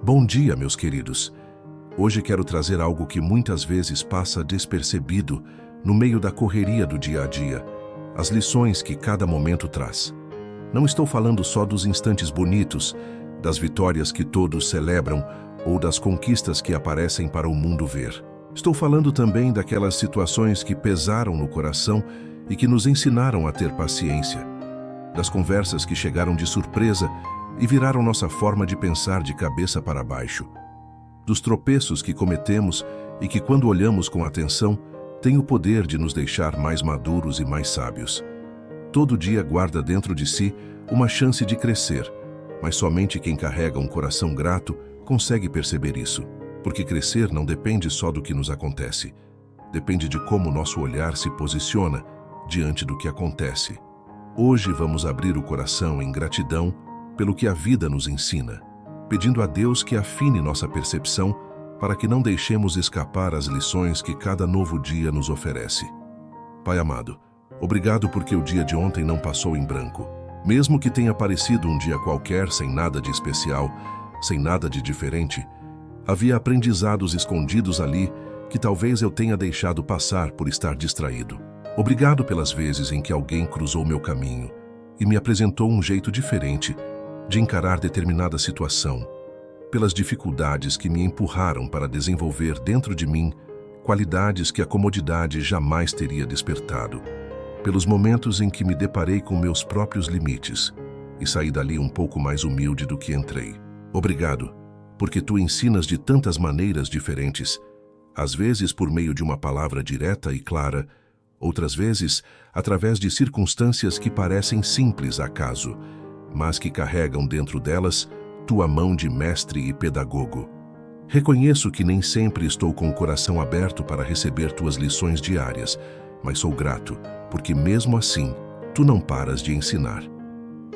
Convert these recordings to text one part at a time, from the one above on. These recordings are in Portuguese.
Bom dia, meus queridos. Hoje quero trazer algo que muitas vezes passa despercebido no meio da correria do dia a dia, as lições que cada momento traz. Não estou falando só dos instantes bonitos, das vitórias que todos celebram ou das conquistas que aparecem para o mundo ver. Estou falando também daquelas situações que pesaram no coração e que nos ensinaram a ter paciência, das conversas que chegaram de surpresa e viraram nossa forma de pensar de cabeça para baixo, dos tropeços que cometemos e que, quando olhamos com atenção, têm o poder de nos deixar mais maduros e mais sábios. Todo dia guarda dentro de si uma chance de crescer, mas somente quem carrega um coração grato consegue perceber isso, porque crescer não depende só do que nos acontece, depende de como nosso olhar se posiciona diante do que acontece. Hoje vamos abrir o coração em gratidão pelo que a vida nos ensina, pedindo a Deus que afine nossa percepção para que não deixemos escapar as lições que cada novo dia nos oferece. Pai amado, obrigado porque o dia de ontem não passou em branco. Mesmo que tenha parecido um dia qualquer, sem nada de especial, sem nada de diferente, havia aprendizados escondidos ali que talvez eu tenha deixado passar por estar distraído. Obrigado pelas vezes em que alguém cruzou meu caminho e me apresentou um jeito diferente de encarar determinada situação, pelas dificuldades que me empurraram para desenvolver dentro de mim qualidades que a comodidade jamais teria despertado, pelos momentos em que me deparei com meus próprios limites e saí dali um pouco mais humilde do que entrei. Obrigado, porque tu ensinas de tantas maneiras diferentes, às vezes por meio de uma palavra direta e clara, outras vezes através de circunstâncias que parecem simples acaso, mas que carregam dentro delas tua mão de mestre e pedagogo. Reconheço que nem sempre estou com o coração aberto para receber tuas lições diárias, mas sou grato, porque mesmo assim, tu não paras de ensinar.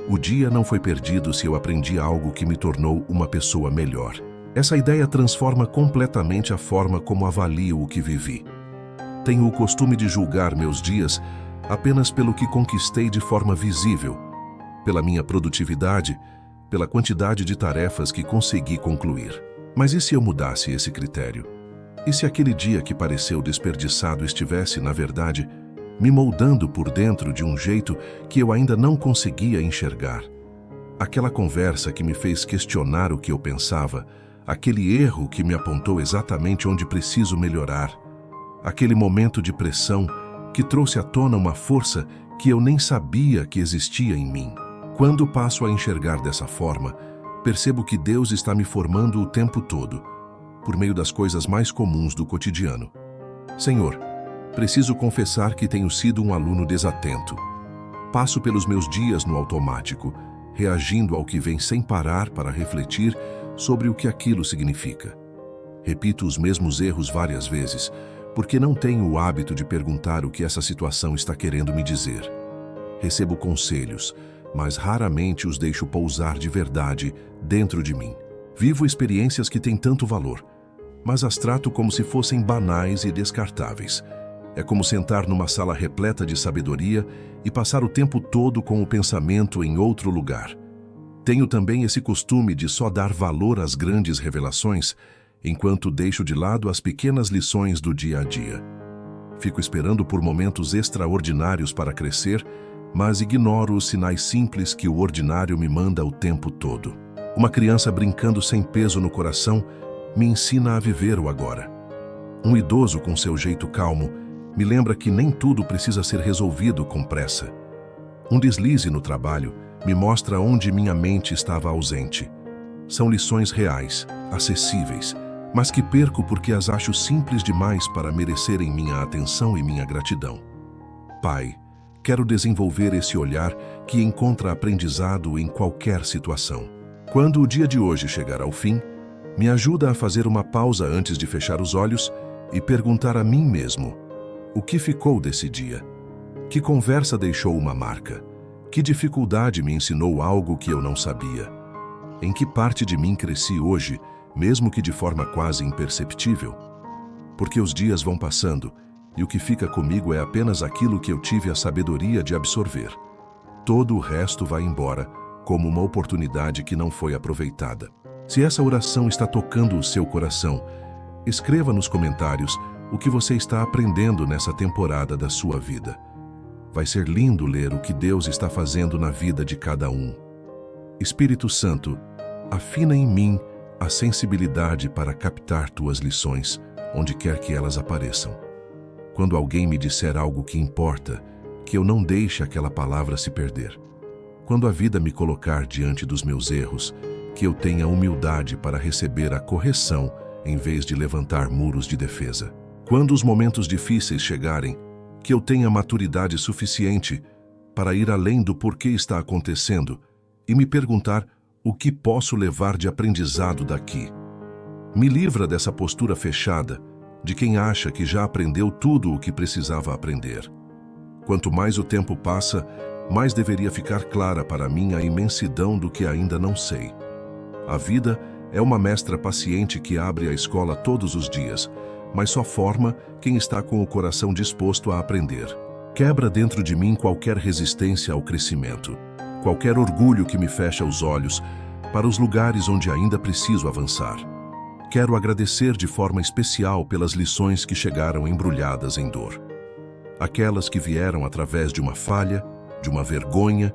O dia não foi perdido se eu aprendi algo que me tornou uma pessoa melhor. Essa ideia transforma completamente a forma como avalio o que vivi. Tenho o costume de julgar meus dias apenas pelo que conquistei de forma visível, pela minha produtividade, pela quantidade de tarefas que consegui concluir. Mas e se eu mudasse esse critério? E se aquele dia que pareceu desperdiçado estivesse, na verdade, me moldando por dentro de um jeito que eu ainda não conseguia enxergar? Aquela conversa que me fez questionar o que eu pensava, aquele erro que me apontou exatamente onde preciso melhorar, aquele momento de pressão que trouxe à tona uma força que eu nem sabia que existia em mim. Quando passo a enxergar dessa forma, percebo que Deus está me formando o tempo todo, por meio das coisas mais comuns do cotidiano. Senhor, preciso confessar que tenho sido um aluno desatento. Passo pelos meus dias no automático, reagindo ao que vem sem parar para refletir sobre o que aquilo significa. Repito os mesmos erros várias vezes, porque não tenho o hábito de perguntar o que essa situação está querendo me dizer. Recebo conselhos, mas raramente os deixo pousar de verdade dentro de mim. Vivo experiências que têm tanto valor, mas as trato como se fossem banais e descartáveis. É como sentar numa sala repleta de sabedoria e passar o tempo todo com o pensamento em outro lugar. Tenho também esse costume de só dar valor às grandes revelações, enquanto deixo de lado as pequenas lições do dia a dia. Fico esperando por momentos extraordinários para crescer, mas ignoro os sinais simples que o ordinário me manda o tempo todo. Uma criança brincando sem peso no coração me ensina a viver o agora. Um idoso com seu jeito calmo me lembra que nem tudo precisa ser resolvido com pressa. Um deslize no trabalho me mostra onde minha mente estava ausente. São lições reais, acessíveis, mas que perco porque as acho simples demais para merecerem minha atenção e minha gratidão. Pai, quero desenvolver esse olhar que encontra aprendizado em qualquer situação. Quando o dia de hoje chegar ao fim, me ajuda a fazer uma pausa antes de fechar os olhos e perguntar a mim mesmo: o que ficou desse dia? Que conversa deixou uma marca? Que dificuldade me ensinou algo que eu não sabia? Em que parte de mim cresci hoje, mesmo que de forma quase imperceptível? Porque os dias vão passando e o que fica comigo é apenas aquilo que eu tive a sabedoria de absorver. Todo o resto vai embora, como uma oportunidade que não foi aproveitada. Se essa oração está tocando o seu coração, escreva nos comentários o que você está aprendendo nessa temporada da sua vida. Vai ser lindo ler o que Deus está fazendo na vida de cada um. Espírito Santo, afina em mim a sensibilidade para captar tuas lições, onde quer que elas apareçam. Quando alguém me disser algo que importa, que eu não deixe aquela palavra se perder. Quando a vida me colocar diante dos meus erros, que eu tenha humildade para receber a correção em vez de levantar muros de defesa. Quando os momentos difíceis chegarem, que eu tenha maturidade suficiente para ir além do porquê está acontecendo e me perguntar o que posso levar de aprendizado daqui. Me livra dessa postura fechada, de quem acha que já aprendeu tudo o que precisava aprender. Quanto mais o tempo passa, mais deveria ficar clara para mim a imensidão do que ainda não sei. A vida é uma mestra paciente que abre a escola todos os dias, mas só forma quem está com o coração disposto a aprender. Quebra dentro de mim qualquer resistência ao crescimento, qualquer orgulho que me fecha os olhos para os lugares onde ainda preciso avançar. Quero agradecer de forma especial pelas lições que chegaram embrulhadas em dor. Aquelas que vieram através de uma falha, de uma vergonha,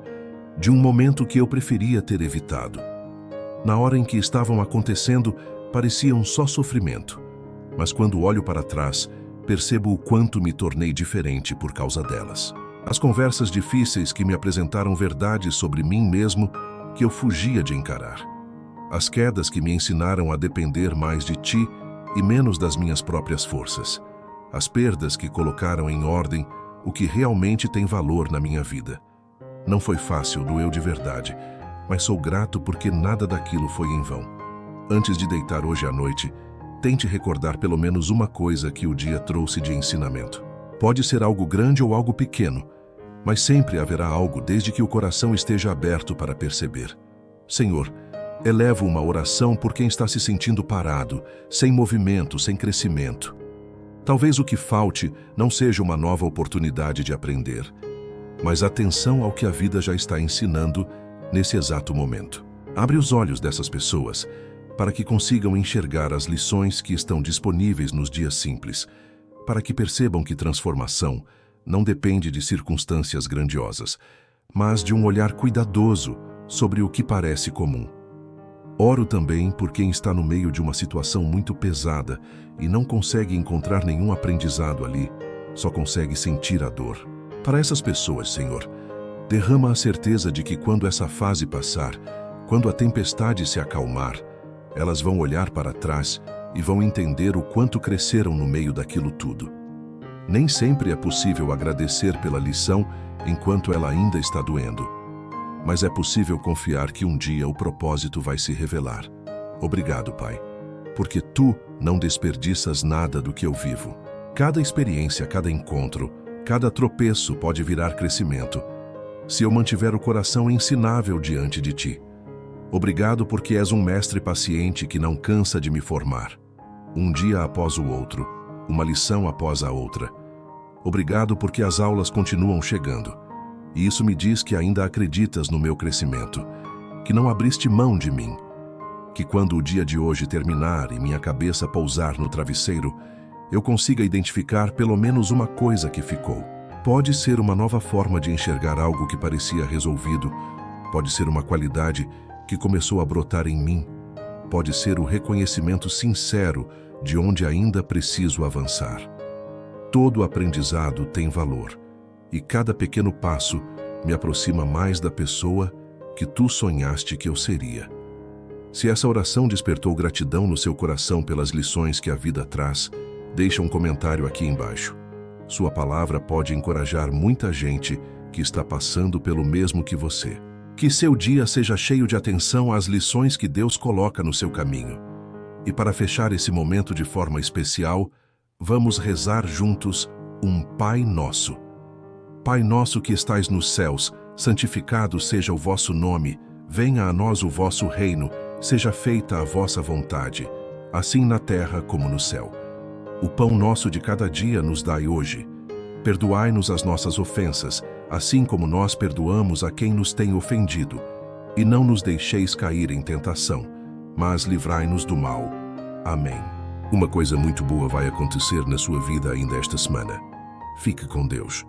de um momento que eu preferia ter evitado. Na hora em que estavam acontecendo, pareciam só sofrimento, mas quando olho para trás, percebo o quanto me tornei diferente por causa delas. As conversas difíceis que me apresentaram verdades sobre mim mesmo que eu fugia de encarar. As quedas que me ensinaram a depender mais de ti e menos das minhas próprias forças. As perdas que colocaram em ordem o que realmente tem valor na minha vida. Não foi fácil, doeu de verdade, mas sou grato porque nada daquilo foi em vão. Antes de deitar hoje à noite, tente recordar pelo menos uma coisa que o dia trouxe de ensinamento. Pode ser algo grande ou algo pequeno, mas sempre haverá algo desde que o coração esteja aberto para perceber. Senhor, elevo uma oração por quem está se sentindo parado, sem movimento, sem crescimento. Talvez o que falte não seja uma nova oportunidade de aprender, mas atenção ao que a vida já está ensinando nesse exato momento. Abre os olhos dessas pessoas para que consigam enxergar as lições que estão disponíveis nos dias simples, para que percebam que transformação não depende de circunstâncias grandiosas, mas de um olhar cuidadoso sobre o que parece comum. Oro também por quem está no meio de uma situação muito pesada e não consegue encontrar nenhum aprendizado ali, só consegue sentir a dor. Para essas pessoas, Senhor, derrama a certeza de que quando essa fase passar, quando a tempestade se acalmar, elas vão olhar para trás e vão entender o quanto cresceram no meio daquilo tudo. Nem sempre é possível agradecer pela lição enquanto ela ainda está doendo. Mas é possível confiar que um dia o propósito vai se revelar. Obrigado, Pai, porque Tu não desperdiças nada do que eu vivo. Cada experiência, cada encontro, cada tropeço pode virar crescimento, se eu mantiver o coração ensinável diante de Ti. Obrigado porque és um mestre paciente que não cansa de me formar. Um dia após o outro, uma lição após a outra. Obrigado porque as aulas continuam chegando. E isso me diz que ainda acreditas no meu crescimento, que não abriste mão de mim, que quando o dia de hoje terminar e minha cabeça pousar no travesseiro, eu consiga identificar pelo menos uma coisa que ficou. Pode ser uma nova forma de enxergar algo que parecia resolvido, pode ser uma qualidade que começou a brotar em mim, pode ser o reconhecimento sincero de onde ainda preciso avançar. Todo aprendizado tem valor. E cada pequeno passo me aproxima mais da pessoa que Tu sonhaste que eu seria. Se essa oração despertou gratidão no seu coração pelas lições que a vida traz, deixa um comentário aqui embaixo. Sua palavra pode encorajar muita gente que está passando pelo mesmo que você. Que seu dia seja cheio de atenção às lições que Deus coloca no seu caminho. E para fechar esse momento de forma especial, vamos rezar juntos um Pai Nosso. Pai nosso que estais nos céus, santificado seja o vosso nome, venha a nós o vosso reino, seja feita a vossa vontade, assim na terra como no céu. O pão nosso de cada dia nos dai hoje. Perdoai-nos as nossas ofensas, assim como nós perdoamos a quem nos tem ofendido. e não nos deixeis cair em tentação, mas livrai-nos do mal. Amém. Uma coisa muito boa vai acontecer na sua vida ainda esta semana. Fique com Deus.